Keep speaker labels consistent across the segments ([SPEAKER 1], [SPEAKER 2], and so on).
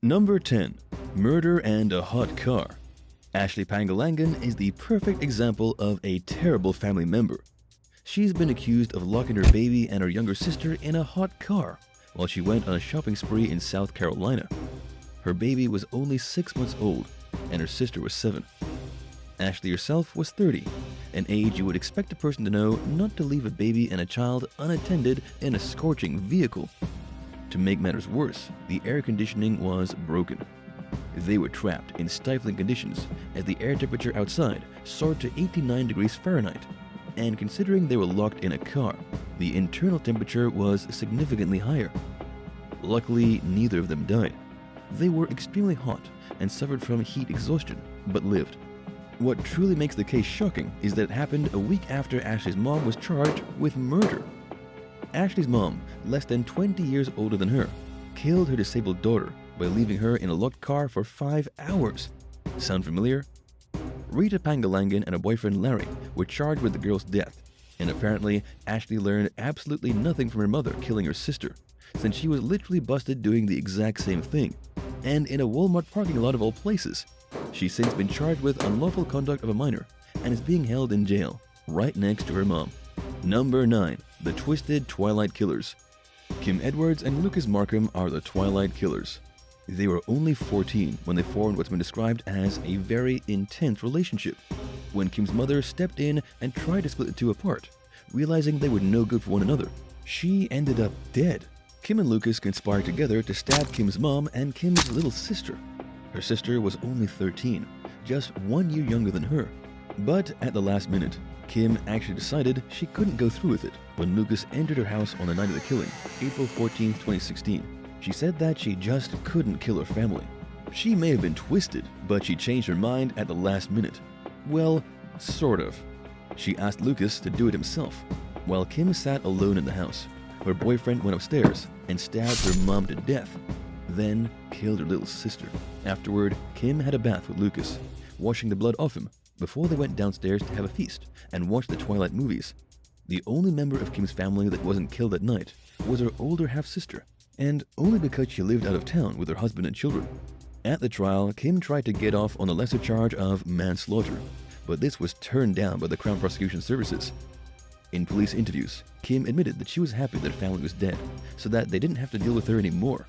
[SPEAKER 1] Number 10. Murder and a hot car. Ashley Pangalangan is the perfect example of a terrible family member. She's been accused of locking her baby and her younger sister in a hot car while she went on a shopping spree in South Carolina. Her baby was only 6 months old and her sister was 7. Ashley herself was 30, an age you would expect a person to know not to leave a baby and a child unattended in a scorching vehicle. To make matters worse, the air conditioning was broken. They were trapped in stifling conditions as the air temperature outside soared to 89 degrees Fahrenheit. And considering they were locked in a car, the internal temperature was significantly higher. Luckily, neither of them died. They were extremely hot and suffered from heat exhaustion, but lived. What truly makes the case shocking is that it happened a week after Ashley's mom was charged with murder. Ashley's mom, less than 20 years older than her, killed her disabled daughter by leaving her in a locked car for 5 hours. Sound familiar? Rita Pangalangan and her boyfriend Larry were charged with the girl's death, and apparently Ashley learned absolutely nothing from her mother killing her sister, since she was literally busted doing the exact same thing, and in a Walmart parking lot of all places. She's since been charged with unlawful conduct of a minor and is being held in jail, right next to her mom. Number 9. The Twisted Twilight Killers. Kim Edwards and Lucas Markham are the Twilight Killers. They were only 14 when they formed what's been described as a very intense relationship, when Kim's mother stepped in and tried to split the two apart, realizing they were no good for one another. She ended up dead. Kim and Lucas conspired together to stab Kim's mom and Kim's little sister. Her sister was only 13, just 1 year younger than her. But at the last minute, Kim actually decided she couldn't go through with it when Lucas entered her house on the night of the killing, April 14, 2016. She said that she just couldn't kill her family. She may have been twisted, but she changed her mind at the last minute. Well, sort of. She asked Lucas to do it himself. While Kim sat alone in the house, her boyfriend went upstairs and stabbed her mom to death, then killed her little sister. Afterward, Kim had a bath with Lucas, washing the blood off him before they went downstairs to have a feast and watch the Twilight movies. The only member of Kim's family that wasn't killed that night was her older half-sister, and only because she lived out of town with her husband and children. At the trial, Kim tried to get off on a lesser charge of manslaughter, but this was turned down by the Crown Prosecution Services. In police interviews, Kim admitted that she was happy that her family was dead, so that they didn't have to deal with her anymore.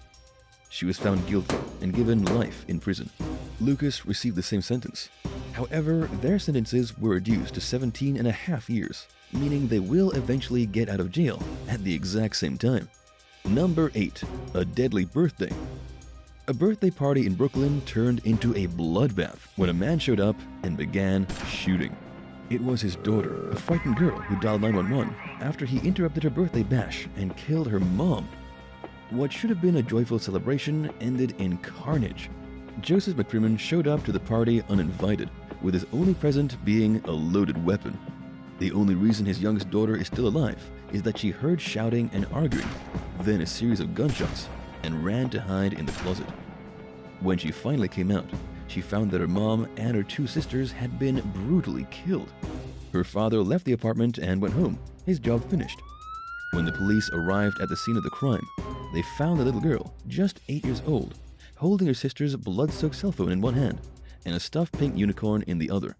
[SPEAKER 1] She was found guilty and given life in prison. Lucas received the same sentence. However, their sentences were reduced to 17.5 years, meaning they will eventually get out of jail at the exact same time. Number 8. A Deadly Birthday. A birthday party in Brooklyn turned into a bloodbath when a man showed up and began shooting. It was his daughter, a frightened girl, who dialed 911 after he interrupted her birthday bash and killed her mom. What should have been a joyful celebration ended in carnage. Joseph McCrimmon showed up to the party uninvited, with his only present being a loaded weapon. The only reason his youngest daughter is still alive is that she heard shouting and arguing, then a series of gunshots, and ran to hide in the closet. When she finally came out, she found that her mom and her 2 sisters had been brutally killed. Her father left the apartment and went home, his job finished. When the police arrived at the scene of the crime, they found the little girl, just 8 years old, holding her sister's blood-soaked cell phone in one hand and a stuffed pink unicorn in the other.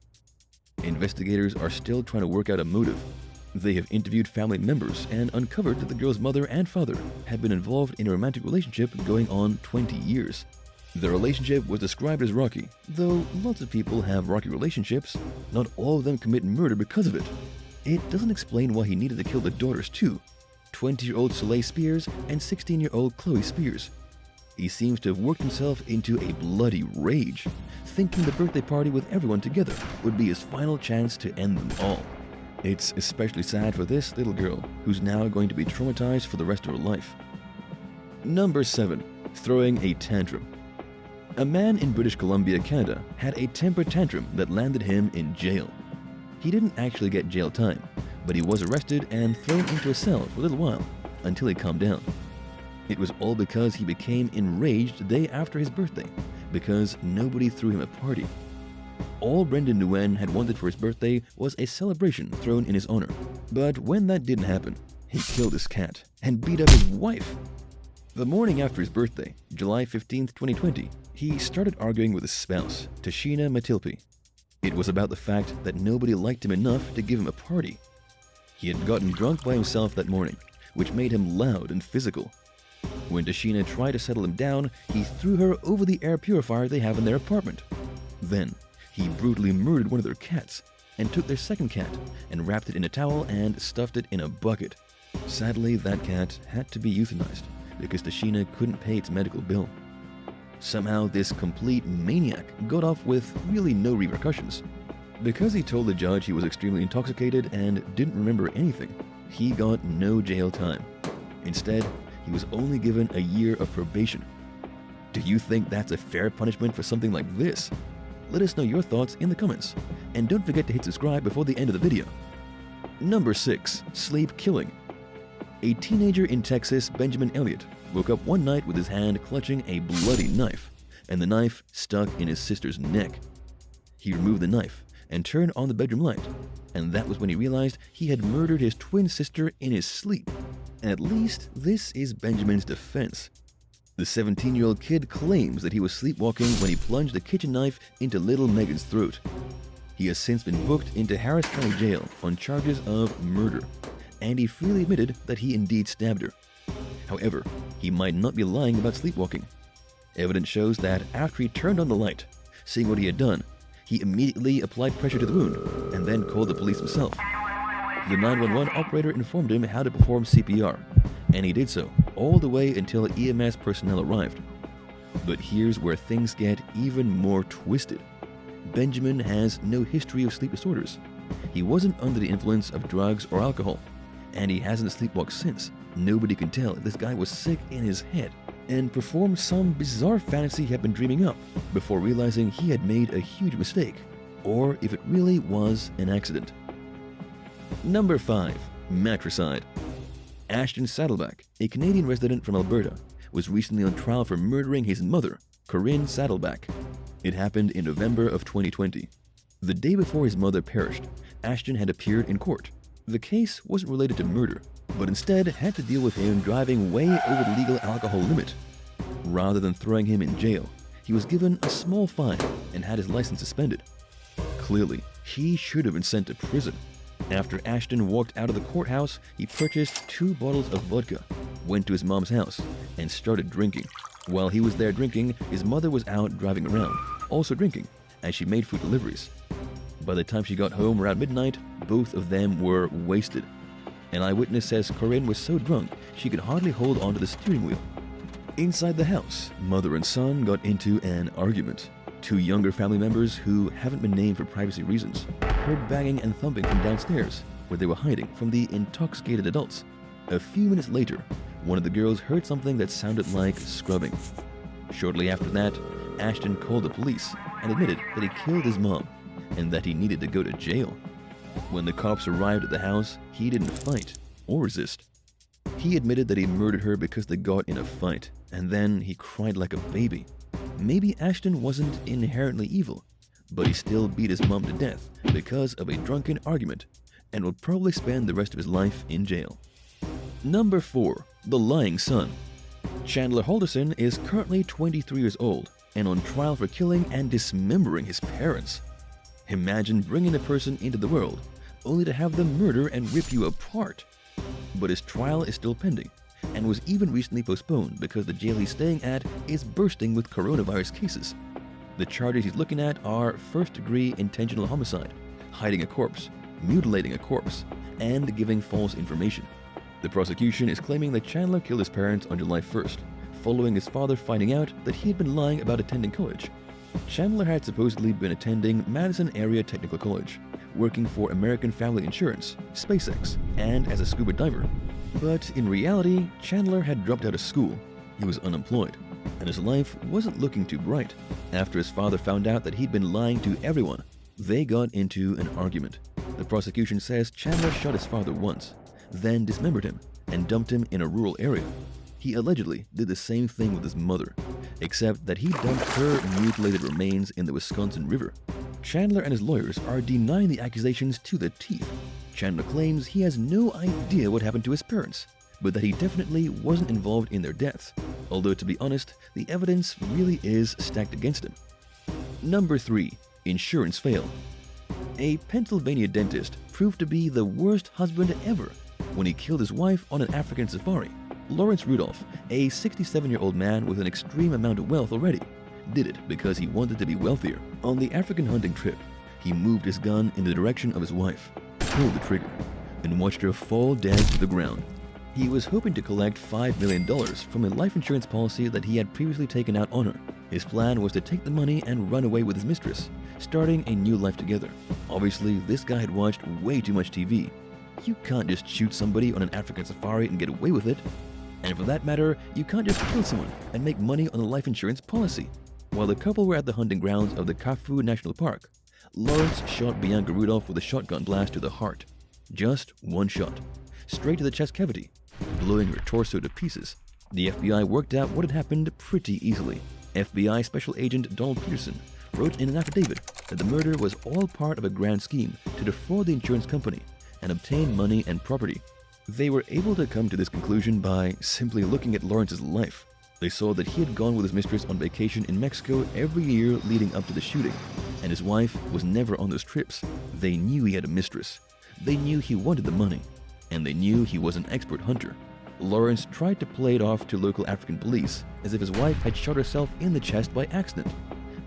[SPEAKER 1] Investigators are still trying to work out a motive. They have interviewed family members and uncovered that the girl's mother and father had been involved in a romantic relationship going on 20 years. The relationship was described as rocky, though lots of people have rocky relationships. Not all of them commit murder because of it. It doesn't explain why he needed to kill the daughters too, 20-year-old Soleil Spears and 16-year-old Chloe Spears. He seems to have worked himself into a bloody rage, thinking the birthday party with everyone together would be his final chance to end them all. It's especially sad for this little girl, who's now going to be traumatized for the rest of her life. Number 7. Throwing a tantrum. A man in British Columbia, Canada, had a temper tantrum that landed him in jail. He didn't actually get jail time, but he was arrested and thrown into a cell for a little while, until he calmed down. It was all because he became enraged the day after his birthday, because nobody threw him a party. All Brendan Nguyen had wanted for his birthday was a celebration thrown in his honor. But when that didn't happen, he killed his cat and beat up his wife. The morning after his birthday, July 15th, 2020, he started arguing with his spouse, Tashina Matilpi. It was about the fact that nobody liked him enough to give him a party. He had gotten drunk by himself that morning, which made him loud and physical. When Tashina tried to settle him down, he threw her over the air purifier they have in their apartment. Then, he brutally murdered one of their cats and took their second cat and wrapped it in a towel and stuffed it in a bucket. Sadly, that cat had to be euthanized because Tashina couldn't pay its medical bill. Somehow, this complete maniac got off with really no repercussions. Because he told the judge he was extremely intoxicated and didn't remember anything, he got no jail time. Instead, he was only given a year of probation. Do you think that's a fair punishment for something like this? Let us know your thoughts in the comments, and don't forget to hit subscribe before the end of the video. Number 6. Sleep killing. A teenager in Texas, Benjamin Elliott, woke up one night with his hand clutching a bloody knife, and the knife stuck in his sister's neck. He removed the knife and turned on the bedroom light, and that was when he realized he had murdered his twin sister in his sleep. At least, this is Benjamin's defense. The 17-year-old kid claims that he was sleepwalking when he plunged the kitchen knife into little Megan's throat. He has since been booked into Harris County Jail on charges of murder, and he freely admitted that he indeed stabbed her. However, he might not be lying about sleepwalking. Evidence shows that after he turned on the light, seeing what he had done, he immediately applied pressure to the wound and then called the police himself. The 911 operator informed him how to perform CPR, and he did so all the way until EMS personnel arrived. But here's where things get even more twisted. Benjamin has no history of sleep disorders. He wasn't under the influence of drugs or alcohol, and he hasn't sleepwalked since. Nobody can tell if this guy was sick in his head and performed some bizarre fantasy he had been dreaming up before realizing he had made a huge mistake, or if it really was an accident. Number 5. Matricide. Ashton Saddleback, a Canadian resident from Alberta, was recently on trial for murdering his mother, Corinne Saddleback. It happened in November of 2020. The day before his mother perished, Ashton had appeared in court. The case wasn't related to murder, but instead had to deal with him driving way over the legal alcohol limit. Rather than throwing him in jail, he was given a small fine and had his license suspended. Clearly, he should have been sent to prison. After Ashton walked out of the courthouse, he purchased 2 bottles of vodka, went to his mom's house, and started drinking. While he was there drinking, his mother was out driving around, also drinking, as she made food deliveries. By the time she got home around midnight, both of them were wasted. An eyewitness says Corinne was so drunk she could hardly hold onto the steering wheel. Inside the house, mother and son got into an argument. 2 younger family members, who haven't been named for privacy reasons, heard banging and thumping from downstairs, where they were hiding from the intoxicated adults. A few minutes later, one of the girls heard something that sounded like scrubbing. Shortly after that, Ashton called the police and admitted that he killed his mom and that he needed to go to jail. When the cops arrived at the house, he didn't fight or resist. He admitted that he murdered her because they got in a fight, and then he cried like a baby. Maybe Ashton wasn't inherently evil, but he still beat his mom to death because of a drunken argument and will probably spend the rest of his life in jail. Number 4. The Lying Son. Chandler Halderson is currently 23 years old and on trial for killing and dismembering his parents. Imagine bringing a person into the world only to have them murder and rip you apart. But his trial is still pending and was even recently postponed because the jail he's staying at is bursting with coronavirus cases. The charges he's looking at are first-degree intentional homicide, hiding a corpse, mutilating a corpse, and giving false information. The prosecution is claiming that Chandler killed his parents on July 1st, following his father finding out that he had been lying about attending college. Chandler had supposedly been attending Madison Area Technical College, working for American Family Insurance, SpaceX, and as a scuba diver. But in reality, Chandler had dropped out of school. He was unemployed, and his life wasn't looking too bright. After his father found out that he'd been lying to everyone, they got into an argument. The prosecution says Chandler shot his father once, then dismembered him and dumped him in a rural area. He allegedly did the same thing with his mother, except that he dumped her mutilated remains in the Wisconsin River. Chandler and his lawyers are denying the accusations to the teeth. Chandler claims he has no idea what happened to his parents, but that he definitely wasn't involved in their deaths, although to be honest, the evidence really is stacked against him. Number 3. Insurance fail. A Pennsylvania dentist proved to be the worst husband ever when he killed his wife on an African safari. Lawrence Rudolph, a 67-year-old man with an extreme amount of wealth already, did it because he wanted to be wealthier. On the African hunting trip, he moved his gun in the direction of his wife, pulled the trigger, and watched her fall dead to the ground. He was hoping to collect $5 million from a life insurance policy that he had previously taken out on her. His plan was to take the money and run away with his mistress, starting a new life together. Obviously, this guy had watched way too much TV. You can't just shoot somebody on an African safari and get away with it. And for that matter, you can't just kill someone and make money on a life insurance policy. While the couple were at the hunting grounds of the Kafue National Park, Lawrence shot Bianca Rudolph with a shotgun blast to the heart. Just one shot, straight to the chest cavity, blowing her torso to pieces. The FBI worked out what had happened pretty easily. FBI Special Agent Donald Peterson wrote in an affidavit that the murder was all part of a grand scheme to defraud the insurance company and obtain money and property. They were able to come to this conclusion by simply looking at Lawrence's life. They saw that he had gone with his mistress on vacation in Mexico every year leading up to the shooting, and his wife was never on those trips. They knew he had a mistress. They knew he wanted the money, and they knew he was an expert hunter. Lawrence tried to play it off to local African police as if his wife had shot herself in the chest by accident,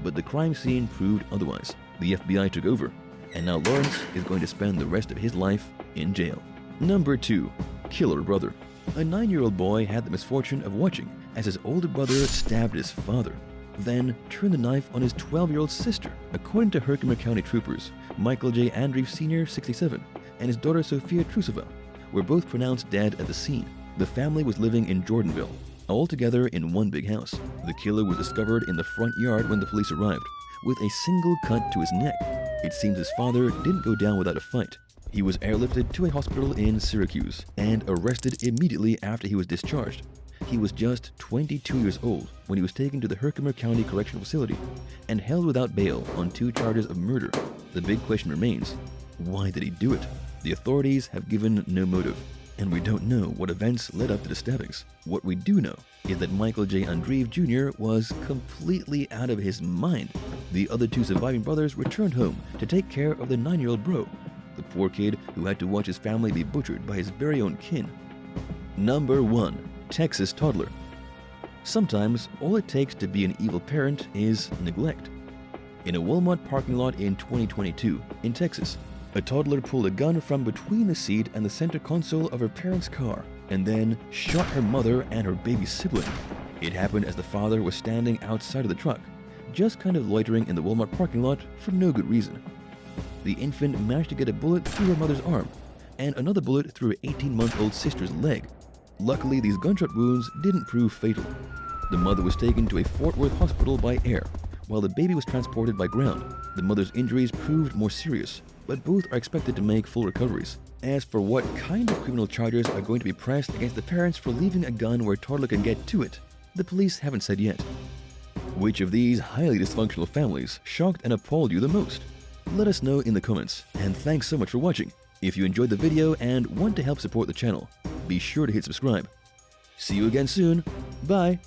[SPEAKER 1] but the crime scene proved otherwise. The FBI took over, and now Lawrence is going to spend the rest of his life in jail. Number 2. Killer brother. A 9-year-old boy had the misfortune of watching as his older brother stabbed his father, then turned the knife on his 12-year-old sister. According to Herkimer County troopers, Michael J. Andreeff Sr., 67, and his daughter Sophia Trusova were both pronounced dead at the scene. The family was living in Jordanville, all together in one big house. The killer was discovered in the front yard when the police arrived, with a single cut to his neck. It seems his father didn't go down without a fight. He was airlifted to a hospital in Syracuse and arrested immediately after he was discharged. He was just 22 years old when he was taken to the Herkimer County Correctional Facility and held without bail on 2 charges of murder. The big question remains, why did he do it? The authorities have given no motive, and we don't know what events led up to the stabbings. What we do know is that Michael J. Andreeff Jr. was completely out of his mind. The other 2 surviving brothers returned home to take care of the 9-year-old bro, the poor kid who had to watch his family be butchered by his very own kin. Number 1. Texas toddler. Sometimes all it takes to be an evil parent is neglect. In a Walmart parking lot in 2022 in Texas, a toddler pulled a gun from between the seat and the center console of her parents' car and then shot her mother and her baby sibling. It happened as the father was standing outside of the truck, just kind of loitering in the Walmart parking lot for no good reason. The infant managed to get a bullet through her mother's arm and another bullet through her 18-month-old sister's leg. Luckily, these gunshot wounds didn't prove fatal. The mother was taken to a Fort Worth hospital by air, while the baby was transported by ground. The mother's injuries proved more serious, but both are expected to make full recoveries. As for what kind of criminal charges are going to be pressed against the parents for leaving a gun where a toddler can get to it, the police haven't said yet. Which of these highly dysfunctional families shocked and appalled you the most? Let us know in the comments, and thanks so much for watching. If you enjoyed the video and want to help support the channel, be sure to hit subscribe. See you again soon. Bye.